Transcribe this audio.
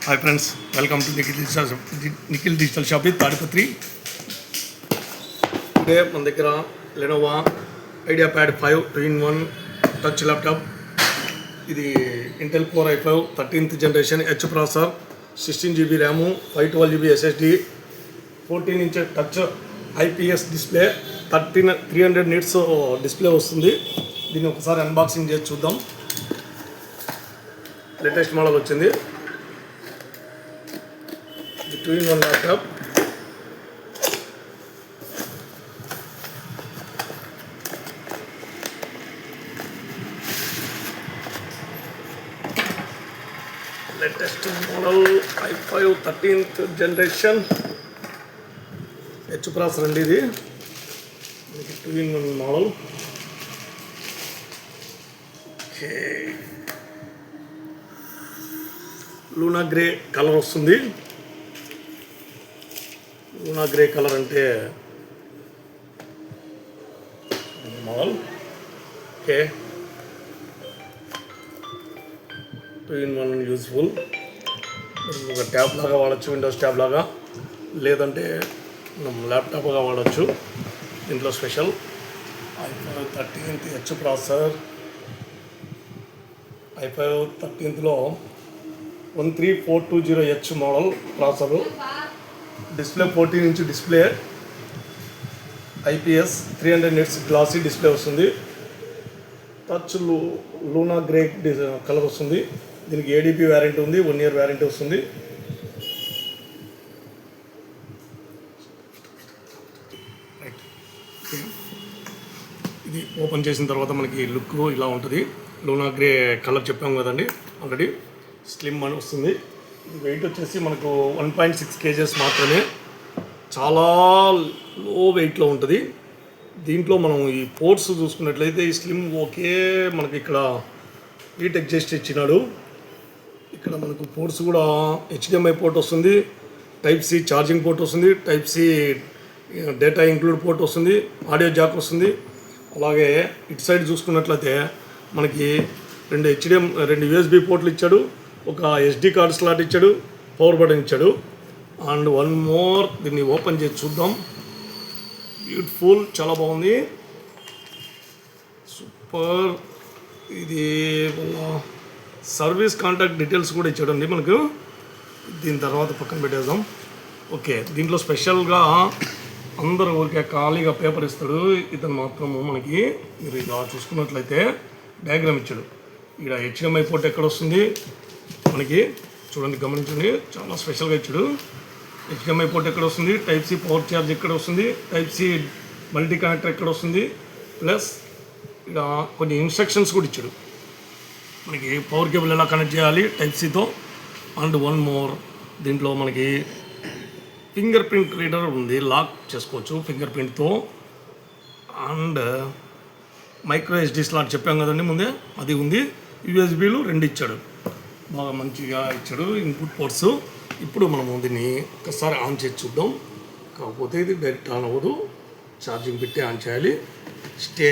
Hi friends, welcome to Nikhil Digital Shop with Tadipatri. Today మన దగ్గర Lenovo IdeaPad 5 2-in-1 touch laptop. ఇది Intel Core i5 13th generation H processor, 16GB RAM, 512GB SSD, 14-inch touch IPS display, 300 nits display వస్తుంది. దీన్ని ఒకసారి unboxing చేసి చూద్దాం. Latest model వచ్చింది. 2-in-1 laptop. Latest model i5 13th generation H processor అండి. ఇది 2-in-1 model. Okay, Luna grey colour వస్తుంది. Luna grey colour అంటే మోడల్. Okay, 2-in-1 useful. ఒక ట్యాబ్ లాగా వాడచ్చు, విండోస్ ట్యాబ్ లాగా, లేదంటే మనం ల్యాప్టాప్గా వాడచ్చు. దీంట్లో special i5 13th H processor. i5 13thలో 13420H model processor. Display 14-inch display, IPS 300 nits glossy display వస్తుంది. టచ్ లూనా గ్రే కలర్ వస్తుంది. దీనికి ADP వ్యారంటీ ఉంది, 1 year వ్యారంటీ వస్తుంది. ఇది ఓపెన్ చేసిన తర్వాత మనకి లుక్ ఇలా ఉంటుంది. లూనా గ్రే కలర్ చెప్పాము కదండి ఆల్రెడీ. స్లిమ్ అని వస్తుంది. వెయిట్ వచ్చేసి మనకు 1.6 kgs మాత్రమే, చాలా లో వెయిట్లో ఉంటుంది. దీంట్లో మనం ఈ పోర్ట్స్ చూసుకున్నట్లయితే ఈ స్లిమ్ ఓకే, మనకి ఇక్కడ హీట్ అడ్జస్ట్ ఇచ్చినాడు. ఇక్కడ మనకు పోర్ట్స్ కూడా HDMI పోర్ట్ వస్తుంది, Type-C ఛార్జింగ్ పోర్ట్ వస్తుంది, Type-C డేటా ఇంక్లూడ్ పోర్ట్ వస్తుంది, ఆడియో జాక్ వస్తుంది. అలాగే ఇటు సైడ్ చూసుకున్నట్లయితే మనకి 2 USB పోర్ట్లు ఇచ్చాడు, ఒక SD కార్డ్ స్లాట్ ఇచ్చాడు, పవర్ బటన్ ఇచ్చాడు. అండ్ వన్ మోర్, దీన్ని ఓపెన్ చేసి చూద్దాం. బ్యూటిఫుల్, చాలా బాగుంది, సూపర్. ఇది సర్వీస్ కాంటాక్ట్ డీటెయిల్స్ కూడా ఇచ్చాడండి మనకు. దీని తర్వాత పక్కన పెట్టేద్దాం. ఓకే, దీంట్లో స్పెషల్గా అందరూ ఊరికే ఖాళీగా పేపర్ ఇస్తాడు, ఇతను మాత్రము మనకి మీరు ఇలా చూసుకున్నట్లయితే డయాగ్రామ్ ఇచ్చాడు. ఇక్కడ HDMI పోర్ట్ ఎక్కడ వస్తుంది మనకి చూడండి, గమనించండి, చాలా స్పెషల్గా ఇచ్చాడు. HDMI పోర్ట్ ఎక్కడ వస్తుంది, Type-C పవర్ ఛార్జ్ ఎక్కడ వస్తుంది, Type-C మల్టీ కనెక్టర్ ఎక్కడ వస్తుంది, ప్లస్ ఇక్కడ కొన్ని ఇన్స్ట్రక్షన్స్ కూడా ఇచ్చాడు మనకి. పవర్ కేబుల్ ఎలా కనెక్ట్ చేయాలి Type-Cతో. అండ్ వన్ మోర్, దీంట్లో మనకి ఫింగర్ ప్రింట్ రీడర్ ఉంది, లాక్ చేసుకోవచ్చు ఫింగర్ ప్రింట్తో. అండ్ మైక్రో SD స్లాట్ చెప్పాం కదండి ముందే, అది ఉంది. USBలు 2 ఇచ్చాడు, బాగా మంచిగా ఇచ్చాడు ఇన్పుట్ పోర్ట్స్. ఇప్పుడు మనము దీన్ని ఒకసారి ఆన్ చేసి చూద్దాం. కాకపోతే ఇది డైరెక్ట్ ఆన్ అవ్వదు, ఛార్జింగ్ పెట్టి ఆన్ చేయాలి. స్టే